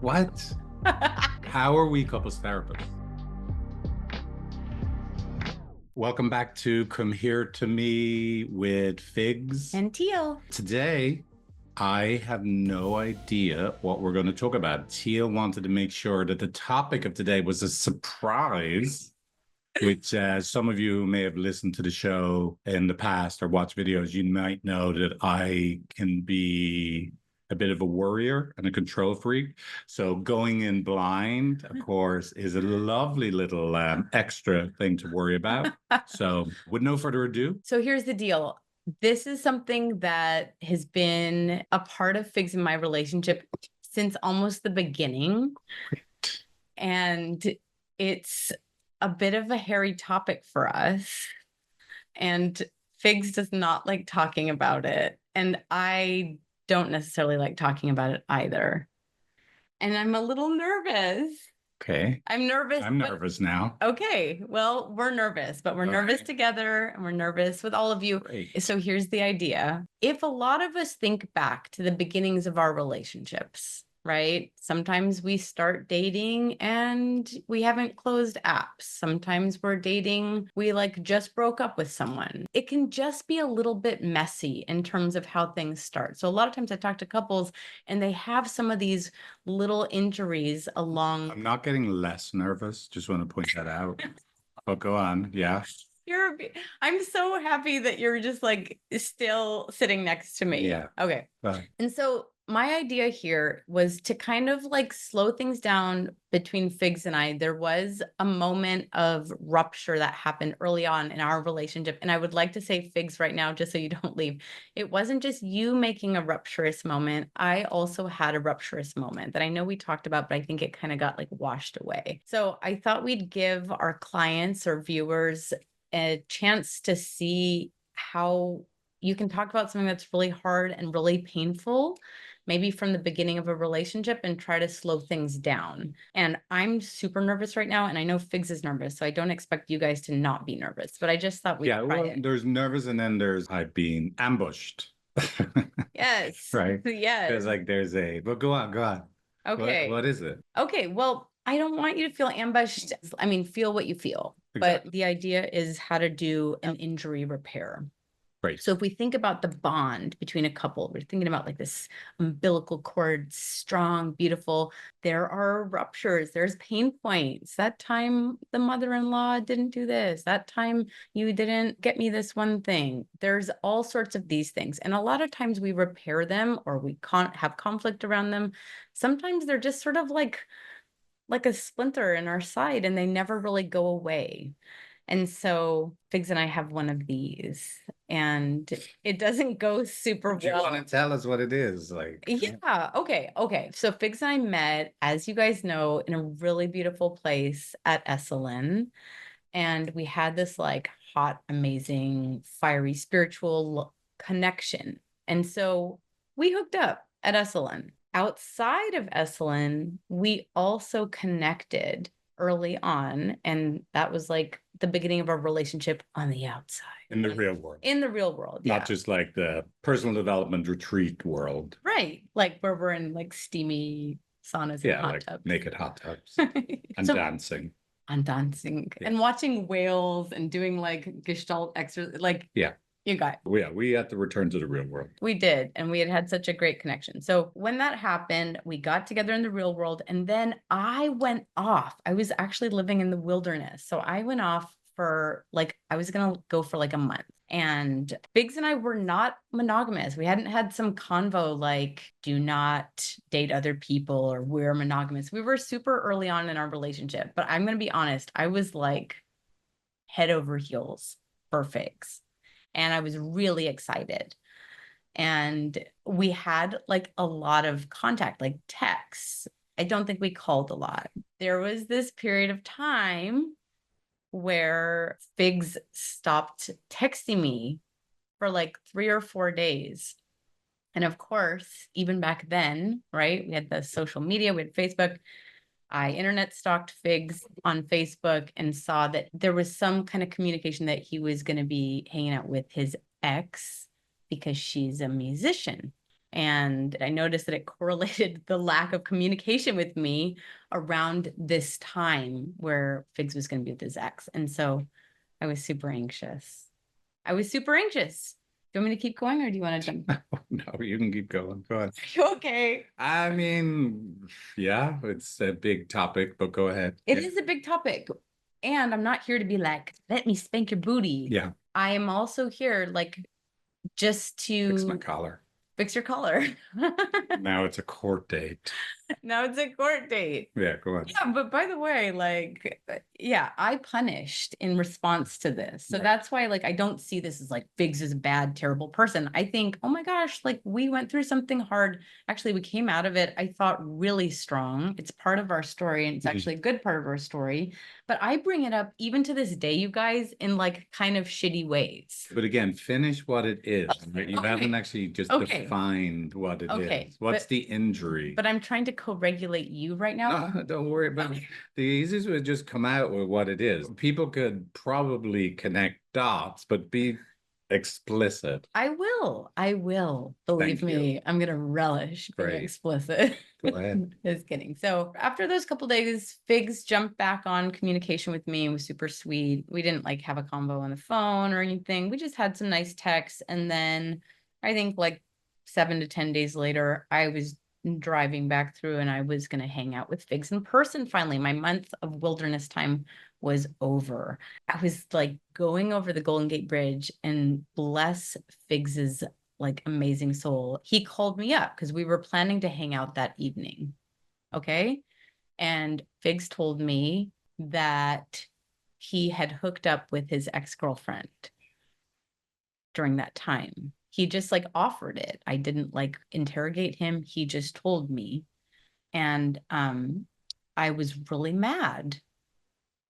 What? How are we couples therapists? Welcome back to Come Here to Me with Figs. And Teale. Today, I have no idea what we're going to talk about. Teale wanted to make sure that the topic of today was a surprise, which some of you who may have listened to the show in the past or watched videos, you might know that I can be a bit of a worrier and a control freak. So going in blind, of course, is a lovely little extra thing to worry about. So with no further ado. So here's the deal. This is something that has been a part of Figs in my relationship since almost the beginning. And it's a bit of a hairy topic for us. And Figs does not like talking about it. And I don't necessarily like talking about it either. And I'm a little nervous. Okay. I'm nervous. I'm nervous now. Okay. Well, we're nervous, but we're nervous together and we're nervous with all of you. Great. So here's the idea. If a lot of us think back to the beginnings of our relationships, right? Sometimes we start dating and we haven't closed apps. Sometimes we're dating, we like just broke up with someone. It can just be a little bit messy in terms of how things start. So a lot of times I talk to couples and they have some of these little injuries along. I'm not getting less nervous. Just want to point that out. But go on. Yeah. I'm so happy that you're just like still sitting next to me. Yeah. Okay. Bye. And so my idea here was to kind of like slow things down between Figs and I. There was a moment of rupture that happened early on in our relationship. And I would like to say Figs right now, just so you don't leave. It wasn't just you making a rupturous moment. I also had a rupturous moment that I know we talked about, but I think it kind of got like washed away. So I thought we'd give our clients or viewers a chance to see how you can talk about something that's really hard and really painful, maybe from the beginning of a relationship, and try to slow things down. And I'm super nervous right now, and I know Figs is nervous, so I don't expect you guys to not be nervous, but I just thought we'd try it. There's nervous and then there's I've been ambushed. Yes. Right? Yes. There's like, but go on. Okay. What is it? Okay, well, I don't want you to feel ambushed. I mean, feel what you feel. Exactly. But the idea is how to do an injury repair. Right. So if we think about the bond between a couple, we're thinking about like this umbilical cord, strong, beautiful. There are ruptures, there's pain points. That time the mother-in-law didn't do this. That time you didn't get me this one thing. There's all sorts of these things. And a lot of times we repair them or we can't have conflict around them. Sometimes they're just sort of like a splinter in our side and they never really go away. And so Figs and I have one of these and it doesn't go super well. Do you want to tell us what it is? Yeah. Okay. So Figs and I met, as you guys know, in a really beautiful place at Esalen. And we had this like hot, amazing, fiery, spiritual connection. And so we hooked up at Esalen. Outside of Esalen, we also connected early on. And that was like the beginning of our relationship on the outside. In the real world. In the real world, yeah. Not just like the personal development retreat world. Right. Like where we're in like steamy saunas and hot tubs. Naked hot tubs and dancing. And dancing and watching whales and doing like gestalt exercise. Like, yeah. You got it. We had to return to the real world. We did. And we had such a great connection. So when that happened, we got together in the real world. And then I went off. I was actually living in the wilderness. So I went off for like, I was going to go for like a month. And Figs and I were not monogamous. We hadn't had some convo like, do not date other people or we're monogamous. We were super early on in our relationship. But I'm going to be honest, I was like head over heels for Figs. And I was really excited. And we had like a lot of contact, like texts. I don't think we called a lot. There was this period of time where Figs stopped texting me for like 3 or 4 days. And of course, even back then, right, we had the social media, we had Facebook. I internet stalked Figs on Facebook and saw that there was some kind of communication that he was going to be hanging out with his ex because she's a musician. And I noticed that it correlated the lack of communication with me around this time where Figs was going to be with his ex. And so I was super anxious. I was super anxious. Do you want me to keep going or do you want to jump? No, you can keep going. Go ahead. Are you okay? I mean, yeah, it's a big topic, but go ahead. It is a big topic. And I'm not here to be like, let me spank your booty. Yeah. I am also here, like, just Fix my to collar. fix your collar. Now it's a court date. Now it's a court date. Yeah, go ahead. Yeah, but by the way, like, yeah, I punished in response to this. So Right. that's why, like, I don't see this as like Figs is a bad, terrible person. I think, oh my gosh, like we went through something hard. Actually, we came out of it, I thought, really strong. It's part of our story, and it's actually a good part of our story. But I bring it up even to this day, you guys, in like kind of shitty ways. But again, finish what it is. Right? You Okay. haven't actually just Okay. defined what it Okay, is. What's but- the injury? But I'm trying to co-regulate you right now. No, don't worry about it. The easiest way is just come out with what it is. People could probably connect dots, but be explicit. I will. Believe Thank you. me, I'm gonna relish being Great. explicit. Go ahead. Just kidding. So after those couple days, Figs jumped back on communication with me and was super sweet. We didn't like have a convo on the phone or anything. We just had some nice texts. And then I think like 7 to 10 days later, I was driving back through and I was gonna hang out with Figs in person finally. My month of wilderness time was over. I was like going over the Golden Gate Bridge, and bless Figs's like amazing soul, he called me up because we were planning to hang out that evening. Okay. And Figs told me that he had hooked up with his ex-girlfriend during that time. He just like offered it. I didn't like interrogate him. He just told me. And I was really mad.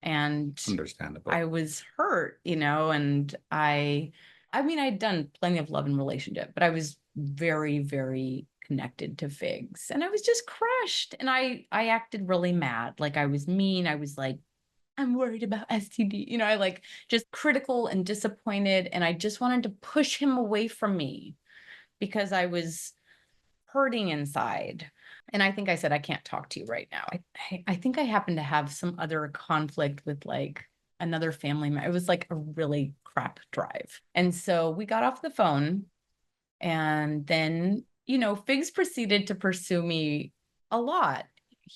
And Understandable. I was hurt, you know, and I mean, I'd done plenty of love and relationship, but I was very, very connected to Figs, and I was just crushed, and I acted really mad. Like I was mean. I was like, I'm worried about STD, you know, I like just critical and disappointed. And I just wanted to push him away from me because I was hurting inside. And I think I said, I can't talk to you right now. I think I happened to have some other conflict with like another family member. It was like a really crap drive. And so we got off the phone, and then, you know, Figs proceeded to pursue me a lot.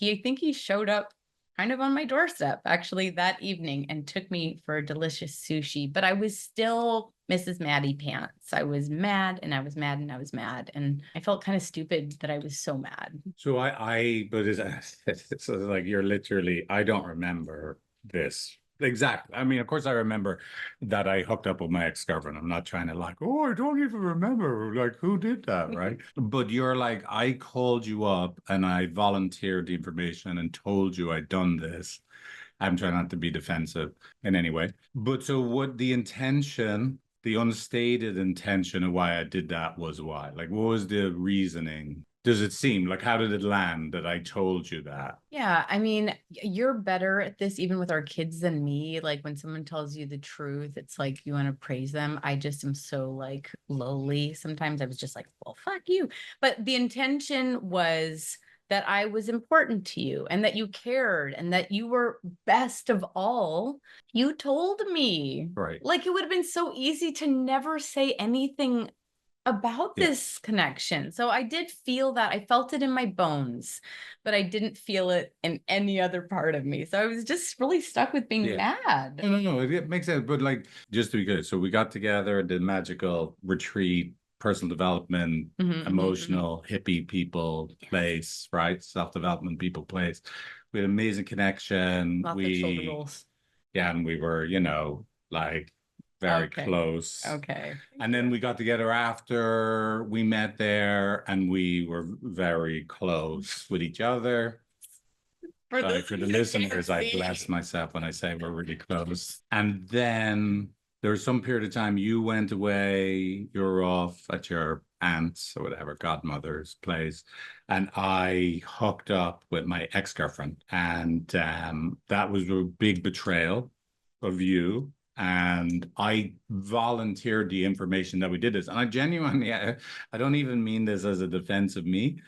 I think he showed up kind of on my doorstep actually that evening and took me for delicious sushi, but I was still Mrs. Maddie Pants. I was mad and I was mad and I was mad. And I felt kind of stupid that I was so mad. So but it's like you're literally, I don't remember this. Exactly. I mean, of course, I remember that I hooked up with my ex-girlfriend. I'm not trying to like, oh, I don't even remember like who did that, right? But you're like, I called you up and I volunteered the information and told you I'd done this. I'm trying not to be defensive in any way. But so what the intention, the unstated intention of why I did that was why? Like, what was the reasoning? Does it seem like, how did it land that I told you that? Yeah, I mean, you're better at this even with our kids than me. Like when someone tells you the truth, it's like you want to praise them. I just am so like lowly. Sometimes I was just like, well, fuck you. But the intention was that I was important to you and that you cared and that you were best of all. You told me. Right. Like it would have been so easy to never say anything about this connection. So I did feel that. I felt it in my bones, but I didn't feel it in any other part of me. So I was just really stuck with being mad. No, it makes sense. But like, just to be good, so we got together, did magical retreat, personal development, emotional hippie people place, right? Self-development people place. We had amazing connection. Lots of shoulder rolls. Yeah, and we were, you know, like very close. Okay. And then we got together after we met there, and we were very close with each other. For the listeners, I bless myself when I say we're really close. And then there was some period of time you went away, you were off at your aunt's or whatever, godmother's place. And I hooked up with my ex-girlfriend. And that was a big betrayal of you. And I volunteered the information that we did this. And I genuinely, I don't even mean this as a defense of me.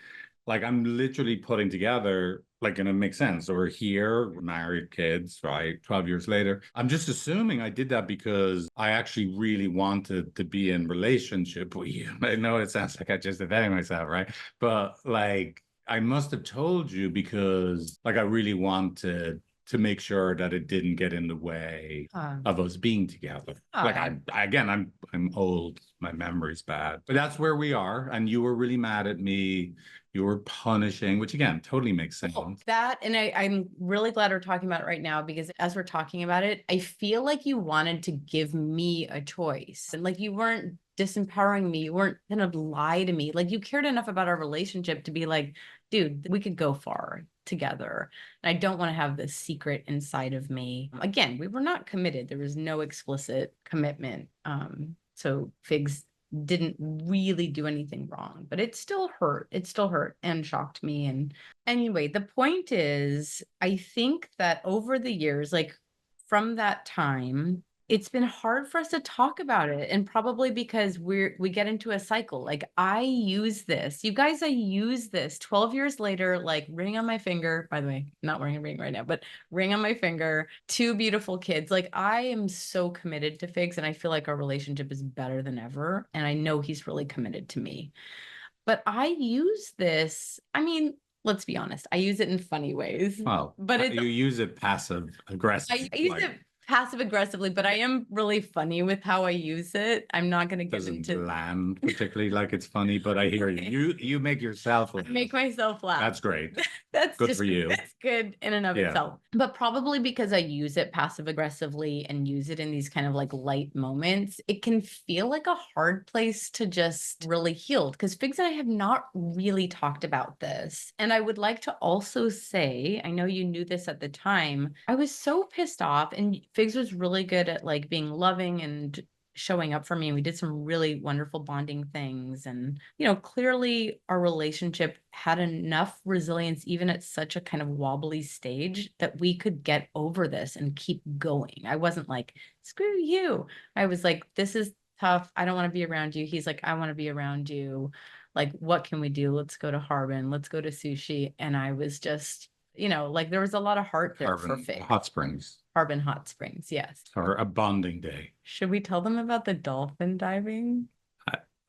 Like I'm literally putting together, like, and it makes sense. So we're here, we're married, kids, right? 12 years later. I'm just assuming I did that because I actually really wanted to be in relationship with you. I know it sounds like I just defending myself, right? But like I must have told you because like I really wanted to make sure that it didn't get in the way of us being together. Like I'm old, my memory's bad, but that's where we are. And you were really mad at me. You were punishing, which again, totally makes sense. Well, that, and I'm really glad we're talking about it right now, because as we're talking about it, I feel like you wanted to give me a choice, and like you weren't disempowering me. You weren't gonna lie to me. Like you cared enough about our relationship to be like, dude, we could go far together. And I don't want to have this secret inside of me. Again, we were not committed. There was no explicit commitment. So Figs didn't really do anything wrong, but it still hurt. It still hurt and shocked me. And anyway, the point is, I think that over the years, like from that time, it's been hard for us to talk about it. And probably because we get into a cycle. Like I use this, you guys, I use this 12 years later, like ring on my finger. By the way, I'm not wearing a ring right now, but ring on my finger, 2 beautiful kids. Like I am so committed to Figs, and I feel like our relationship is better than ever. And I know he's really committed to me. But I use this, I mean, let's be honest, I use it in funny ways. Well, but you use it passive aggressive. I use it passive aggressively, but I am really funny with how I use it. I'm not going to get doesn't into land particularly like it's funny, but I hear you. You make yourself laugh. make myself laugh. That's great. That's good just for you. That's good in and of Yeah. itself. But probably because I use it passive aggressively and use it in these kind of like light moments, it can feel like a hard place to just really heal. Because Figs and I have not really talked about this. And I would like to also say, I know you knew this at the time, I was so pissed off, and Figs was really good at like being loving and showing up for me. And we did some really wonderful bonding things. And, you know, clearly our relationship had enough resilience, even at such a kind of wobbly stage, that we could get over this and keep going. I wasn't like, screw you. I was like, this is tough. I don't want to be around you. He's like, I want to be around you. Like, what can we do? Let's go to Harbin. Let's go to sushi. And I was just, you know, like there was a lot of heart there for Harbin Figs. Hot Springs. Harbin Hot Springs, yes. Or a bonding day. Should we tell them about the dolphin diving?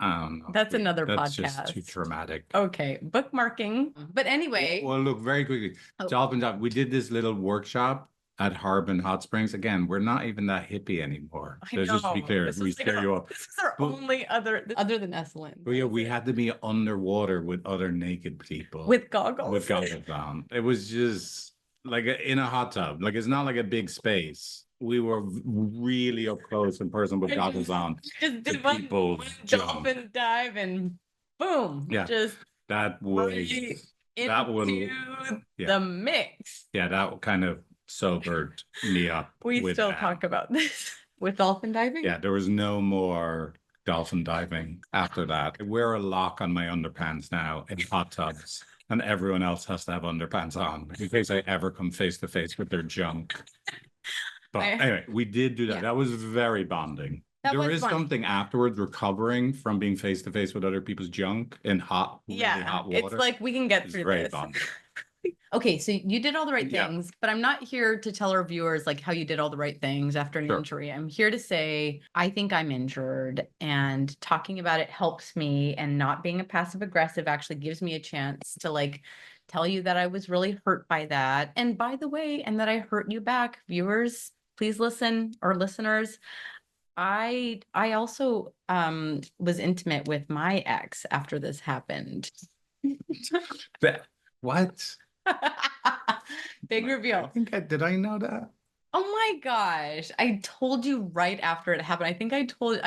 I don't know. That's another That's podcast. just too traumatic. Okay, bookmarking. But anyway. Well, look, very quickly. Dolphin dive. We did this little workshop at Harbin Hot Springs. Again, we're not even that hippie anymore. So just to be clear, we scare you up. This is our only other than Esalen. But yeah, we had to be underwater with other naked people. With goggles. With goggles on. It was just like in a hot tub. Like it's not like a big space. We were really up close in person with goggles on. Just did one dolphin dive and boom. Yeah. Just that was that one. The mix. Yeah, that kind of sobered me up. We still talk about this with dolphin diving. Yeah, there was no more dolphin diving after that. I wear a lock on my underpants now in hot tubs, and everyone else has to have underpants on in case I ever come face to face with their junk. But anyway, we did do that. Yeah. That was very bonding. There is something afterwards, recovering from being face to face with other people's junk in hot, really hot water. It's like we can get through this. Bonding. Okay, so you did all the right things, but I'm not here to tell our viewers like how you did all the right things after an injury. I'm here to say, I think I'm injured, and talking about it helps me, and not being a passive aggressive actually gives me a chance to like tell you that I was really hurt by that. And by the way, and that I hurt you back. Viewers, please listen, or listeners. I also was intimate with my ex after this happened. What? Big reveal. Did I know that? Oh my gosh. I told you right after it happened. I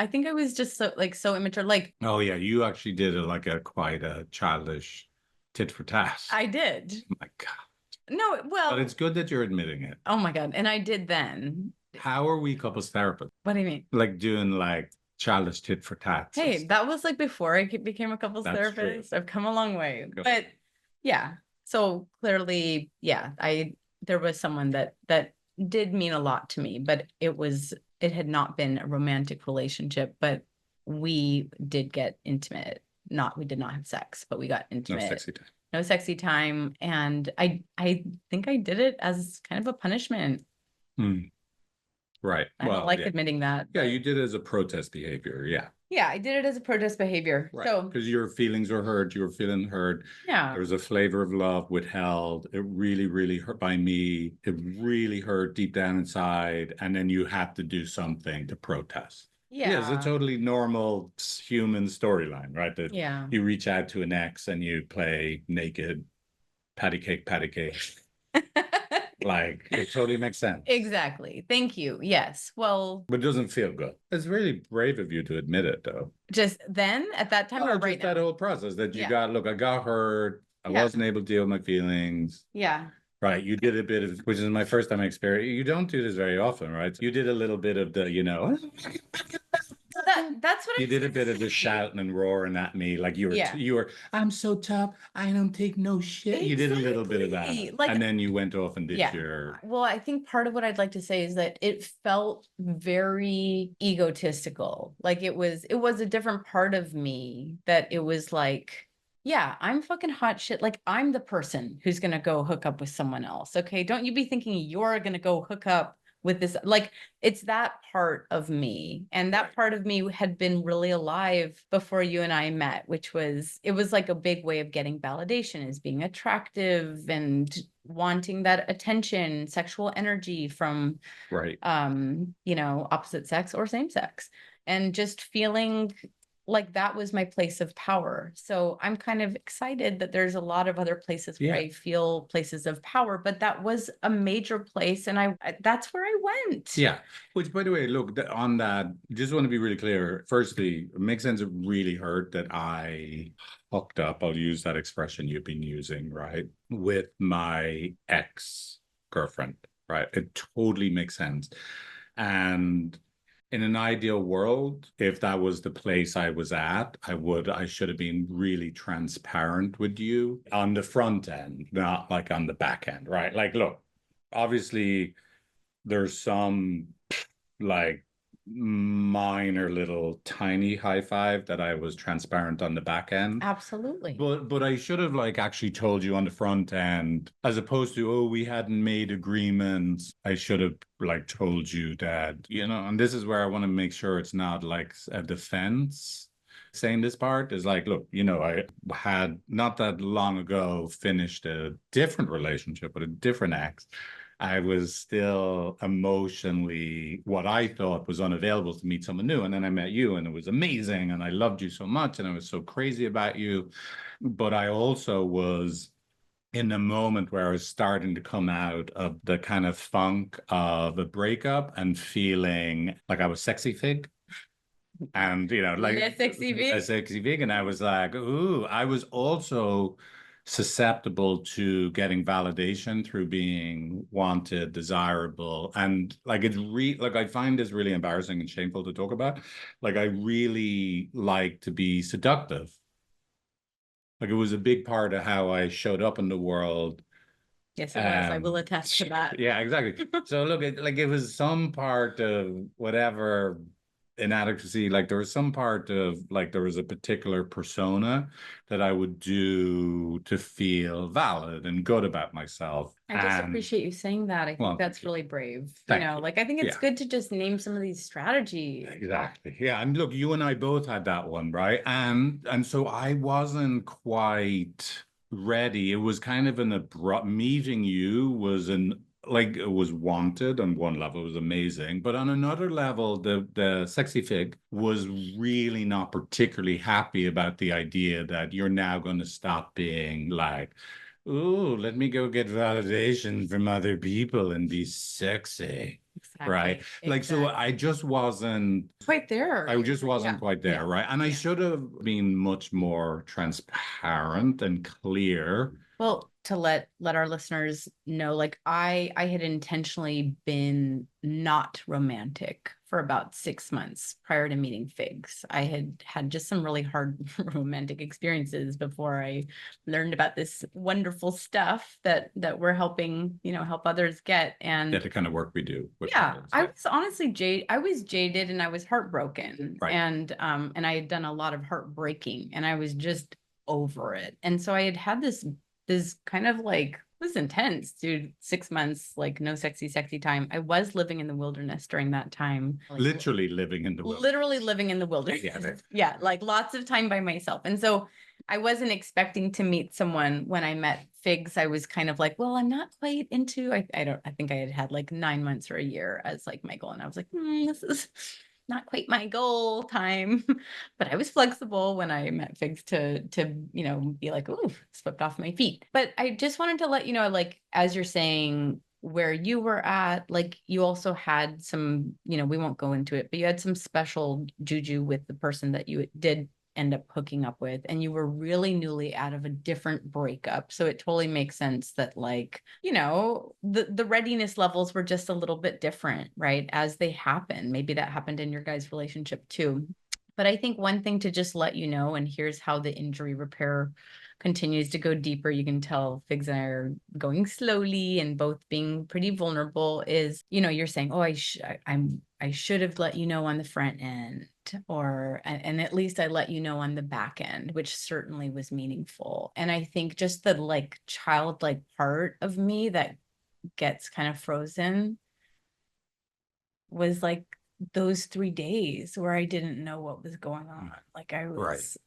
think I was just so immature. Like, oh yeah, you actually did quite a childish tit for tat. I did. Oh my God. No, well, but it's good that you're admitting it. Oh my God. And I did then. How are we couples therapists? What do you mean? Like doing like childish tit for tat. Hey, that was like before I became a couples therapist. True. I've come a long way. Good. But yeah. So clearly, yeah, there was someone that did mean a lot to me, but it was it had not been a romantic relationship, but we did get intimate. We did not have sex, but we got No intimate. sexy time. No sexy time. And I think I did it as kind of a punishment. Right. I don't Well, like yeah. admitting that. Yeah, but you did it as a protest behavior. Yeah. yeah, I did it as a protest behavior. Right. So Because your feelings were hurt, you were feeling hurt. yeah. There was a flavor of love withheld. It really, really hurt by me. It really hurt deep down inside. And then you had to do something to protest. Yeah, it's a totally normal human storyline, right? That Yeah. you reach out to an ex and you play naked, patty cake, patty cake. Like, it totally makes sense. Exactly. Thank you. Yes. Well, But it doesn't feel good. It's really brave of you to admit it, though. just then at that time or Well, right just that now? whole process that you Yeah. got, look, I got hurt. I Yeah. wasn't able to deal with my feelings. Yeah. Right. You did a bit of, which is my first time experience. You don't do this very often, right? You did a little bit of the, So that's what you I did a said bit to of the Steve. shouting and roaring at me. Like you were, Yeah. you were, I'm so tough. I don't take no shit. You did a little bit of that. Exactly. Like- and then you went off and did Yeah. your, Well, I think part of what I'd like to say is that it felt very egotistical. Like it was a different part of me that it was like, yeah, I'm fucking hot shit. Like I'm the person who's gonna go hook up with someone else. Okay. Don't you be thinking you're gonna go hook up with this. Like it's that part of me. And that Right. part of me had been really alive before you and I met, which was, it was like a big way of getting validation, is being attractive and wanting that attention, sexual energy from right. opposite sex or same sex, and just feeling like that was my place of power. So I'm kind of excited that there's a lot of other places where Yeah. I feel places of power, but that was a major place, and that's where I went. Yeah. Which, by the way, look, on that, just want to be really clear. Firstly, it makes sense. It really hurt that I hooked up. I'll use that expression you've been using, right? With my ex-girlfriend, right? It totally makes sense. And in an ideal world, if that was the place I was at, I should have been really transparent with you on the front end, not like on the back end, right? Like, look, obviously there's some like minor little tiny high five that I was transparent on the back end. Absolutely. But I should have like actually told you on the front end, as opposed to, oh, we hadn't made agreements. I should have like told you that, and this is where I want to make sure it's not like a defense. Saying this part is like, look, I had not that long ago finished a different relationship with a different ex. I was still emotionally what I thought was unavailable to meet someone new. And then I met you and it was amazing. And I loved you so much. And I was so crazy about you. But I also was in a moment where I was starting to come out of the kind of funk of a breakup and feeling like I was sexy fig. And, like a sexy vig. And I was like, ooh, I was also susceptible to getting validation through being wanted, desirable. And like I find this really embarrassing and shameful to talk about. Like I really like to be seductive. Like it was a big part of how I showed up in the world. Yes, it was. I will attest to that. Yeah, exactly. So look, it was some part of whatever inadequacy, like there was some part of like there was a particular persona that I would do to feel valid and good about myself. I just appreciate you saying that. I think that's really brave. Like I think it's good to just name some of these strategies. Exactly. Yeah. And look, you and I both had that one, right? And so I wasn't quite ready. It was kind of an abrupt meeting. You was it was wanted on one level, it was amazing, but on another level, the sexy fig was really not particularly happy about the idea that you're now going to stop being like, ooh, let me go get validation from other people and be sexy. Exactly. Right. Like, so I just wasn't quite there. I just wasn't quite there. Right. And I should have been much more transparent and clear. Well, to let our listeners know, like I had intentionally been not romantic for about 6 months prior to meeting Figs. I had had just some really hard romantic experiences before I learned about this wonderful stuff that we're helping, help others get. And Yeah, the kind of work we do with yeah, couples. I was honestly I was jaded and I was heartbroken. Right. And I had done a lot of heartbreaking and I was just over it. And so I had had this kind of like, it was intense, dude. 6 months, like no sexy time. I was living in the wilderness during that time. Literally living in the wilderness. Literally living in the wilderness. Yeah. Yeah, like lots of time by myself. And so I wasn't expecting to meet someone. When I met Figs, I was kind of like, well, I'm not quite into, I think I had like 9 months or a year as like my goal. And I was like, this is not quite my goal time. But I was flexible when I met Figs to be like, ooh, swept off my feet. But I just wanted to let you know, like, as you're saying, where you were at, like you also had some, we won't go into it, but you had some special juju with the person that you did end up hooking up with, and you were really newly out of a different breakup. So it totally makes sense that, like, the readiness levels were just a little bit different, right? As they happen. Maybe that happened in your guys' relationship too. But I think one thing to just let you know, and here's how the injury repair continues to go deeper. You can tell Figs and I are going slowly and both being pretty vulnerable. Is, you're saying, oh, I should have let you know on the front end, and at least I let you know on the back end, which certainly was meaningful. And I think just the like childlike part of me that gets kind of frozen was like those 3 days where I didn't know what was going on. Like I was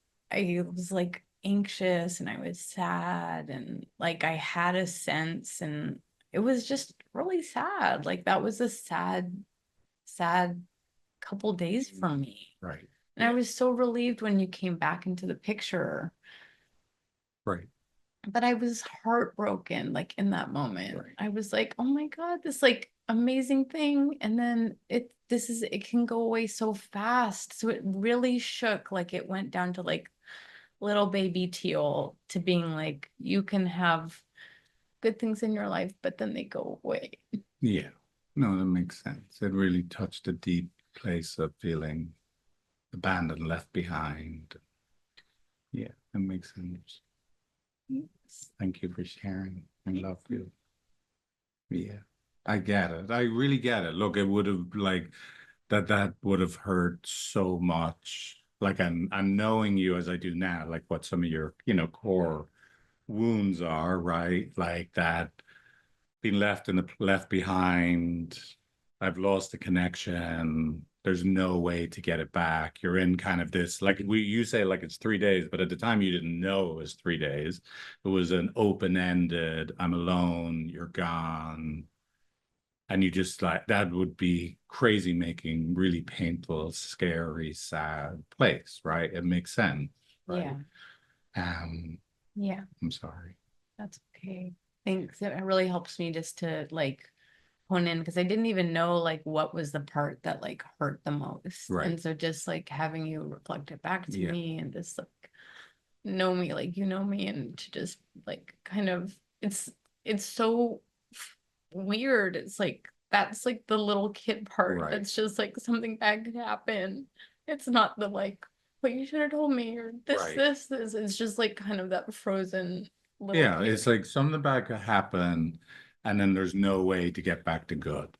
like anxious and I was sad and like I had a sense, and it was just really sad. Like that was a sad couple days for me. Right. And I was so relieved when you came back into the picture. Right. But I was heartbroken, like in that moment. Right. I was like, oh my God, this like amazing thing. And then it can go away so fast. So it really shook. Like it went down to like little baby Teale to being like, you can have good things in your life, but then they go away. Yeah. No, that makes sense. It really touched a deep place of feeling abandoned, left behind. Yeah, that makes sense. Yes. Thank you for sharing. I love you. Yeah, I get it. I really get it. Look, it would have like that would have hurt so much. Like I'm knowing you as I do now, like what some of your, core wounds are, right? Like that being left behind. I've lost the connection. There's no way to get it back. You're in kind of this, like you say, like it's 3 days, but at the time you didn't know it was 3 days. It was an open-ended, I'm alone, you're gone. And you just like, that would be crazy making, really painful, scary, sad place, right? It makes sense, right? Yeah. I'm sorry. That's okay. Thanks. It really helps me just to like hone in, because I didn't even know like what was the part that like hurt the most. Right. And so just like having you reflect it back to Yeah. me and just like know me like you know me, and to just like kind of it's so weird. It's like that's like the little kid part. Right. That's just like something bad could happen. It's not the like, but you should have told me, or this, Right. this. It's just like kind of that frozen little Yeah, kid. it's like something bad could happen, and then there's no way to get back to good,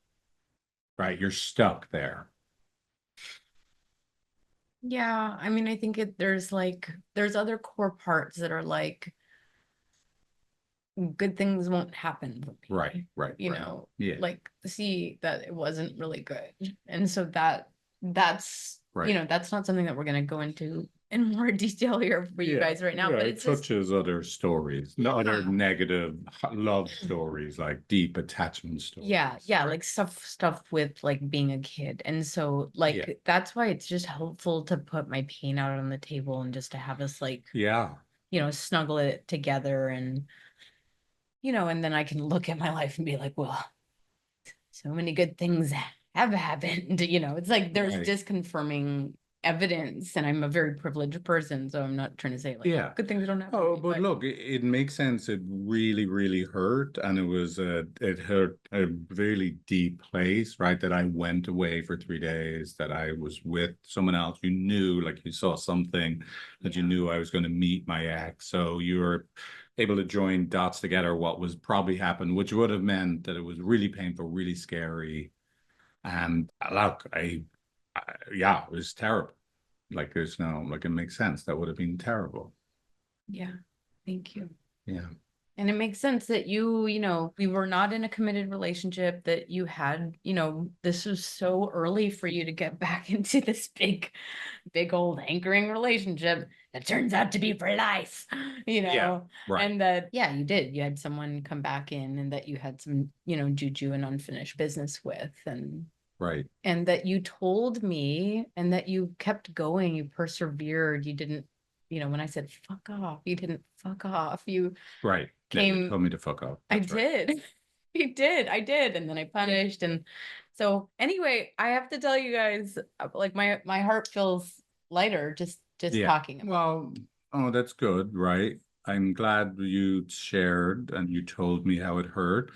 right? You're stuck there. Yeah, I mean, I think there's like there's other core parts that are like good things won't happen for me. Right. Yeah. Like see that it wasn't really good. And so that's Right. that's not something that we're gonna go into in more detail here for you guys right now. Yeah, But it it's just touches other stories, no other negative love stories, like deep attachment stories. yeah, right? like stuff with like being a kid. And so like Yeah. that's why it's just helpful to put my pain out on the table and just to have us like, Yeah. snuggle it together, and and then I can look at my life and be like, well, so many good things have happened. It's like there's Right. disconfirming evidence, and I'm a very privileged person, so I'm not trying to say like Yeah. good things don't happen to Oh, me, but look, it makes sense. It really, really hurt. And it hurt a really deep place, right? That I went away for 3 days, that I was with someone else. You knew, like you saw something that you yeah. knew I was going to meet my ex. So you were able to join dots together, what was probably happened, which would have meant that it was really painful, really scary. And look, yeah, it was terrible. Like there's no, like it makes sense. That would have been terrible. Yeah. Thank you. Yeah. And it makes sense that you know, we were not in a committed relationship, that you had, you know, this was so early for you to get back into this big old anchoring relationship that turns out to be for life, you Yeah. know, Right. and that, yeah, you did. You had someone come back in, and that you had some, you know, juju and unfinished business with, Right. and that you told me, and that you kept going, you persevered, you didn't, you know, when I said fuck off, you didn't fuck off. You Right. Yeah, you came, told me to fuck off. I That's right. did. I did. And then I punished. And so anyway, I have to tell you guys, like my heart feels lighter just Yeah. talking about Well, oh, that's good, right? I'm glad you shared and you told me how it hurt.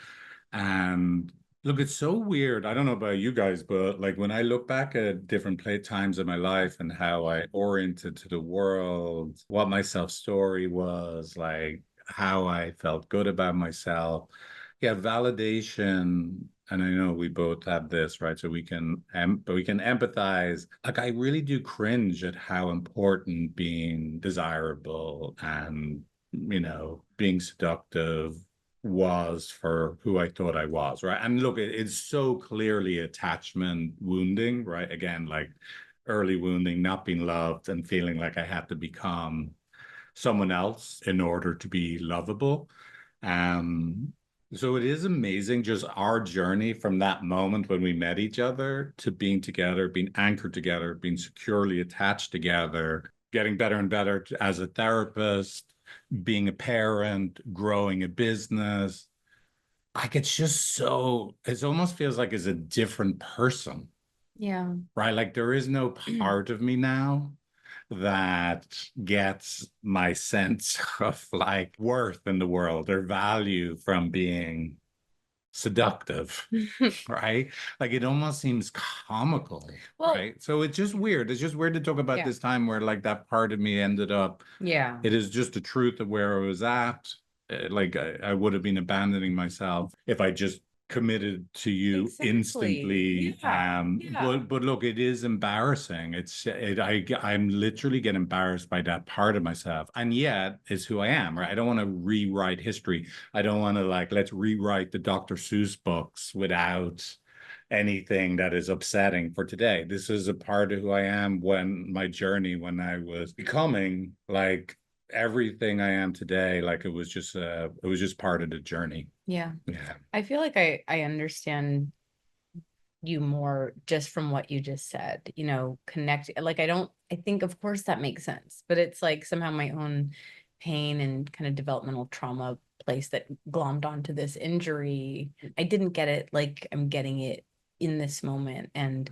And look, it's so weird. I don't know about you guys, but like when I look back at different play times in my life and how I oriented to the world, what my self story was, like how I felt good about myself. Yeah, validation. And I know we both have this, right? So we can empathize. Like I really do cringe at how important being desirable and, being seductive was for who I thought I was, right? And look, it's so clearly attachment wounding, right? Again, like early wounding, not being loved and feeling like I had to become someone else in order to be lovable. Um, so it is amazing just our journey from that moment when we met each other to being together, being anchored together, being securely attached together, getting better and better as a therapist, being a parent, growing a business. Like it's just so, it almost feels like it's a different person, yeah. right? Like there is no part of me now that gets my sense of like worth in the world or value from being seductive, right? Like it almost seems comical, Well, right? So it's just weird. It's just weird to talk about yeah. this time where like that part of me ended up, Yeah. it is just the truth of where I was at. Like I would have been abandoning myself if I just committed to you Exactly. instantly. Yeah. Yeah. But look, it is embarrassing. I'm literally get embarrassed by that part of myself, and yet it's who I am. Right? I don't want to rewrite history. I don't want to like let's rewrite the Dr. Seuss books without anything that is upsetting for today. This is a part of who I am when my journey, when I was becoming like everything I am today, like it was just part of the journey. Yeah. Yeah. I feel like I understand you more just from what you just said, you know, connect. Like, I think, of course, that makes sense, but it's like somehow my own pain and kind of developmental trauma place that glommed onto this injury. I didn't get it like I'm getting it in this moment. And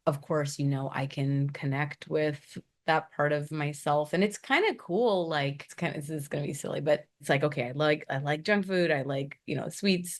of course, you know, I can connect with that part of myself, and it's kind of cool. Like it's kind of, this is going to be silly, but it's like, okay, I like junk food, I like, you know, sweets,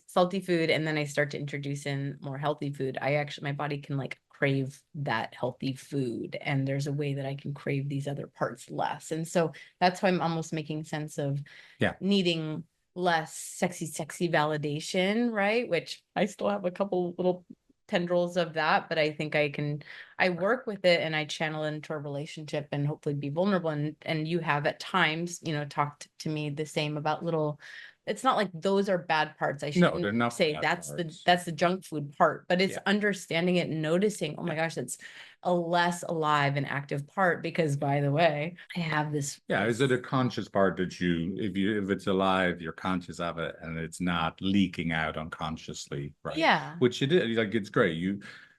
salty food, and then I start to introduce in more healthy food. I actually, my body can like crave that healthy food, and there's a way that I can crave these other parts less. And so that's why I'm almost making sense of Yeah. needing less sexy validation, right? Which I still have a couple little tendrils of that, but I think I work with it, and I channel it into a relationship and hopefully be vulnerable. And you have at times, you know, talked to me the same about little, it's not like those are bad parts. I No, they're shouldn't not say bad that's parts. the junk food part, but it's Yeah. understanding it and noticing, oh my Yeah. gosh, it's a less alive and active part, because by the way, I have Yeah. Is it a conscious part that if it's alive, you're conscious of it and it's not leaking out unconsciously, right? yeah. Which it is, like, it's great.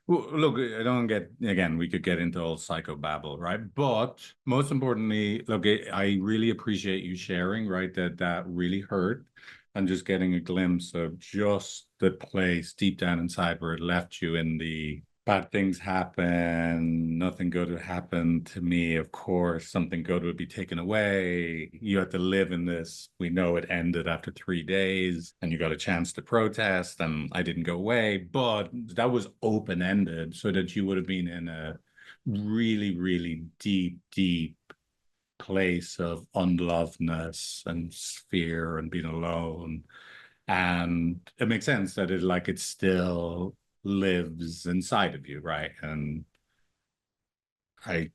Look, I don't get, again, we could get into all psychobabble, right? But most importantly, look, I really appreciate you sharing, right? That really hurt and just getting a glimpse of just the place deep down inside where it left you in the bad things happen, nothing good would happen to me. Of course, something good would be taken away. You had to live in this. We know it ended after 3 days, and you got a chance to protest, and I didn't go away. But that was open-ended, so that you would have been in a really, really deep, deep place of unlovedness and fear and being alone. And it makes sense that it still lives inside of you, right? And I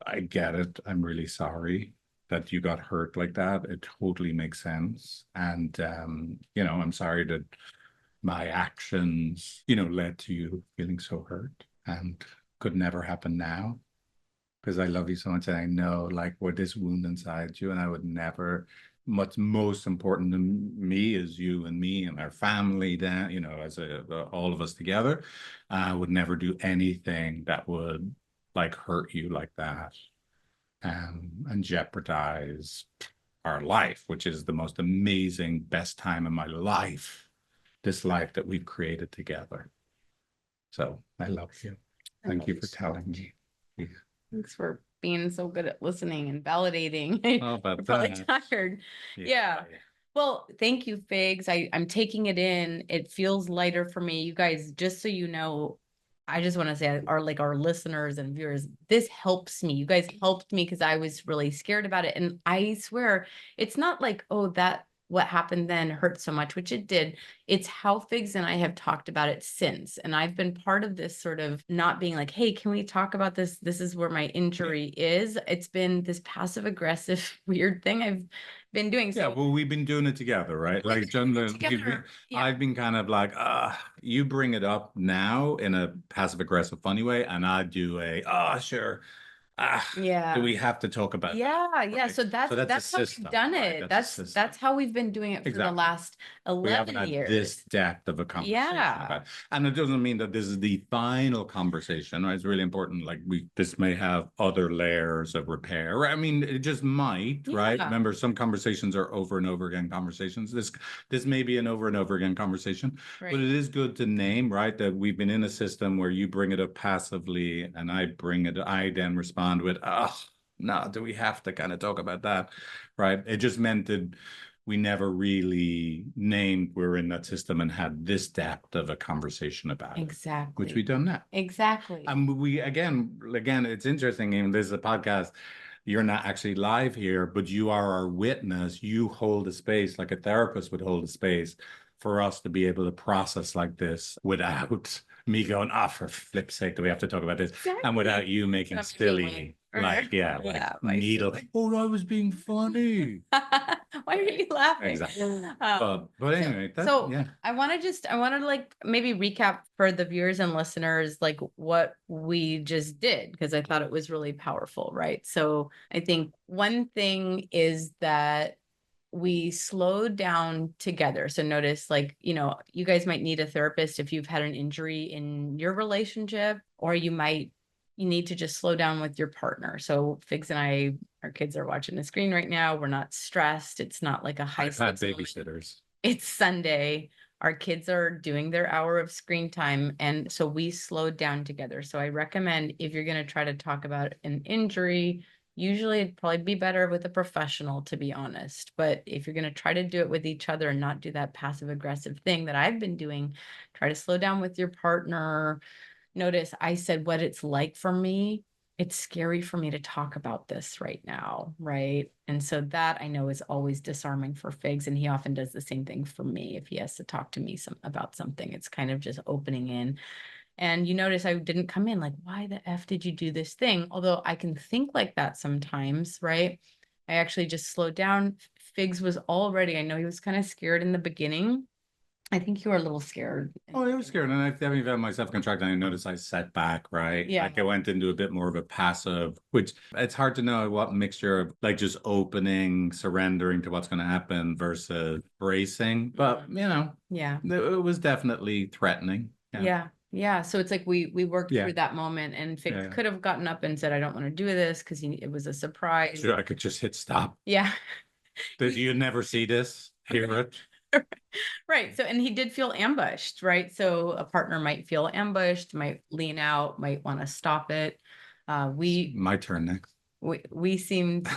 I get it. I'm really sorry that you got hurt like that. It totally makes sense. And I'm sorry that my actions, led to you feeling so hurt and could never happen now. Because I love you so much and I know like what this wound inside you, and I would never, what's most important to me is you and me and our family, then, as all of us together. I would never do anything that would like hurt you like that, and jeopardize our life, which is the most amazing, best time in my life, this life that we've created together. So I love you. Thank you for telling me. Thanks for being so good at listening and validating. Oh, about You're probably that. tired. Yeah. Well, thank you, Figs. I'm taking it in. It feels lighter for me. You guys, just so you know, I just want to say our listeners and viewers, this helps me. You guys helped me because I was really scared about it. And I swear, it's not like, oh, that what happened then hurt so much, which it did. It's how Figs and I have talked about it since. And I've been part of this sort of not being like, hey, can we talk about this? This is where my injury is. It's been this passive aggressive, weird thing I've been doing. Yeah, So well, we've been doing it together, right? Like John, together. Yeah. I've been kind of like, you bring it up now in a passive aggressive funny way, and I do sure. Yeah. Do we have to talk about that? Yeah, yeah. Right? So that's a how we've system, done right? it. That's a That's system. how we've been doing it for the Exactly. last We haven't 11 had years. this depth of a conversation Yeah. about it. And it doesn't mean that this is the final conversation, right? It's really important. Like this may have other layers of repair. Right? I mean, it just might, right? Yeah. Remember, some conversations are over and over again conversations. This may be an over and over again conversation, Right. but it is good to name, right? That we've been in a system where you bring it up passively and I then respond with, no, do we have to kind of talk about that? Right. It just meant that we never really named we're in that system and had this depth of a conversation about it, Exactly. which we've done now. Exactly. And we again, it's interesting. Even this is a podcast. You're not actually live here, but you are our witness. You hold a space like a therapist would hold a space for us to be able to process like this without me going, for flip's sake, do we have to talk about this? Exactly. And without you making I'm silly, feeling. needle. Oh, I was being funny. Why are you laughing? Exactly. But anyway, I want to like maybe recap for the viewers and listeners like what we just did because I thought it was really powerful, right? So I think one thing is that we slowed down together. So notice like, you guys might need a therapist if you've had an injury in your relationship, or you need to just slow down with your partner. So Figs and I, our kids are watching the screen right now. We're not stressed. It's not like a high I've had babysitters. It's Sunday. Our kids are doing their hour of screen time. And so we slowed down together. So I recommend if you're going to try to talk about an injury, usually it'd probably be better with a professional, to be honest. But if you're going to try to do it with each other and not do that passive aggressive thing that I've been doing, try to slow down with your partner. Notice I said what it's like for me. It's scary for me to talk about this right now, right? And so that I know is always disarming for Figs, and he often does the same thing for me if he has to talk to me about something. It's kind of just opening in. And you notice I didn't come in like, why the F did you do this thing? Although I can think like that sometimes, right? I actually just slowed down. Figs was already, I know he was kind of scared in the beginning. I think you were a little scared. Oh, I was scared. And I definitely felt myself contract. And I noticed I set back, right? Yeah. Like I went into a bit more of a passive, which it's hard to know what mixture of like just opening, surrendering to what's going to happen versus bracing. But, yeah, it was definitely threatening. Yeah. So it's like we worked through that moment, and Figs could have gotten up and said, I don't want to do this because it was a surprise. Sure, I could just hit stop. Yeah. Did you never see this? Hear it? Right. So, and he did feel ambushed, right? So a partner might feel ambushed, might lean out, might want to stop it. We My turn next. we seemed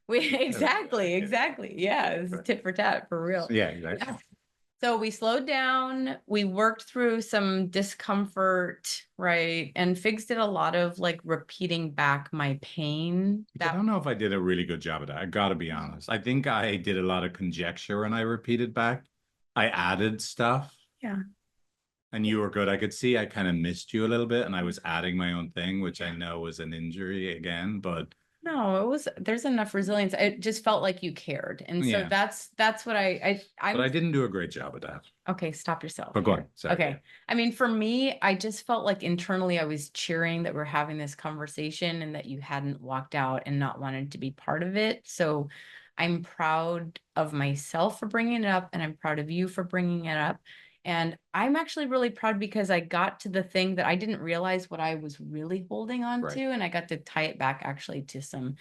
we exactly. Yeah, it's tit for tat for real. Yeah, exactly. So we slowed down, we worked through some discomfort, right? And Figs did a lot of like repeating back my pain. I don't know if I did a really good job of that. I gotta be honest. I think I did a lot of conjecture when I repeated back. I added stuff. Yeah. And you were good. I could see I kind of missed you a little bit, and I was adding my own thing, which I know was an injury again, but No, it was, there's enough resilience. It just felt like you cared. And so yeah. that's what But I'm I didn't do a great job of that. okay, stop yourself. But go on. Sorry. Okay. I mean, for me, I just felt like internally I was cheering that we're having this conversation and that you hadn't walked out and not wanted to be part of it. So I'm proud of myself for bringing it up, and I'm proud of you for bringing it up. And I'm actually really proud because I got to the thing that I didn't realize what I was really holding on Right. to. And I got to tie it back actually to some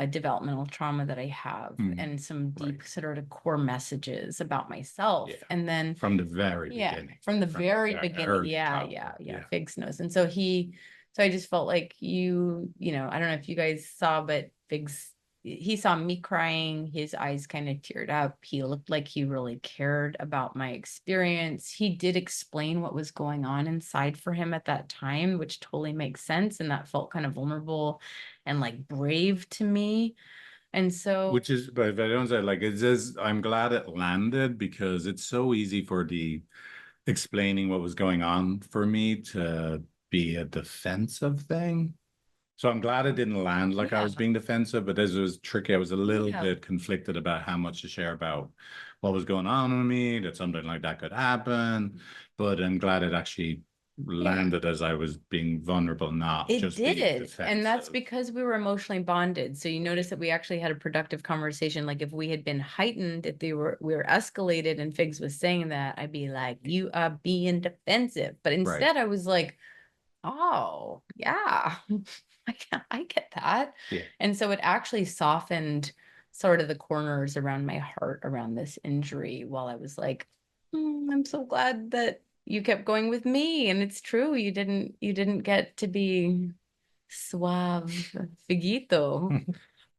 developmental trauma that I have and some deep sort of core messages about myself. Yeah. And then From the very beginning. from the very beginning. Yeah. Figs knows. And so so I just felt like I don't know if you guys saw, but Figs, he saw me crying, his eyes kind of teared up. He looked like he really cared about my experience. He did explain what was going on inside for him at that time, which totally makes sense. And that felt kind of vulnerable and like brave to me. And so, Which is, but if I don't say like it says, I'm glad it landed because it's so easy for the explaining what was going on for me to be a defensive thing. So I'm glad it didn't land like I was being defensive, but as it was tricky, I was a little bit conflicted about how much to share about what was going on with me, that something like that could happen. But I'm glad it actually landed as I was being vulnerable, not just being defensive. And that's because we were emotionally bonded. So you notice that we actually had a productive conversation. Like if we had been heightened, if we were escalated and Figs was saying that, I'd be like, you are being defensive. But instead I was like, oh yeah, I get that. Yeah. And so it actually softened sort of the corners around my heart around this injury while I was like, I'm so glad that you kept going with me. And it's true, you didn't get to be suave figuito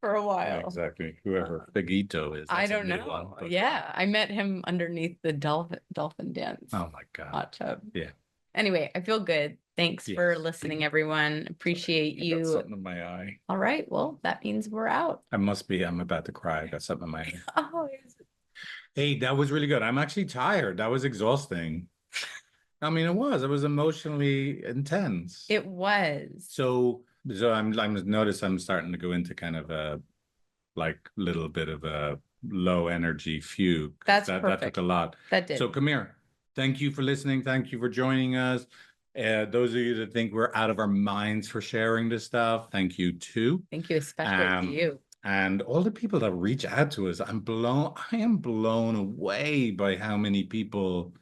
for a while. Exactly. Whoever Figuito is. I don't know. Yeah. I met him underneath the dolphin dance. Oh my God. Hot tub. Yeah. Anyway, I feel good. Thanks for listening, everyone. Appreciate you. I got something in my eye. All right. Well, that means we're out. I'm about to cry. I got something in my eye. Oh, Hey, that was really good. I'm actually tired. That was exhausting. I mean, it was emotionally intense. It was. So I'm notice I'm starting to go into kind of a like little bit of a low energy fugue. That took a lot. That did. So come here. Thank you for listening. Thank you for joining us. Those of you that think we're out of our minds for sharing this stuff, thank you too. Thank you, especially to you. And all the people that reach out to us, I am blown away by how many people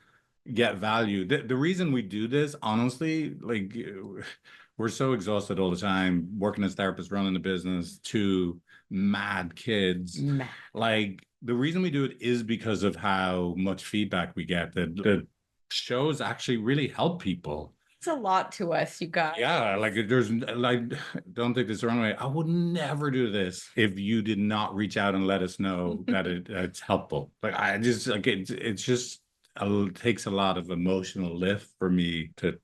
get value. The reason we do this, honestly, like we're so exhausted all the time, working as therapists, running a business, two mad kids. Like the reason we do it is because of how much feedback we get. That the shows actually really help people. It's a lot to us, you guys. Yeah, like there's like, don't take this the wrong way. I would never do this if you did not reach out and let us know that it's helpful. Like I just like it's just takes a lot of emotional lift for me to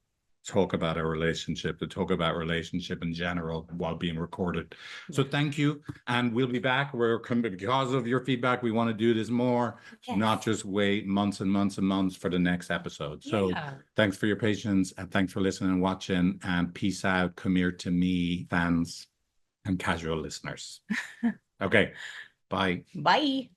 talk about a relationship, to talk about relationship in general while being recorded. So thank you. And we'll be back. We're because of your feedback, we want to do this more, not just wait months and months and months for the next episode. So thanks for your patience and thanks for listening and watching, and peace out. Come here to me, fans and casual listeners. Okay. Bye. Bye.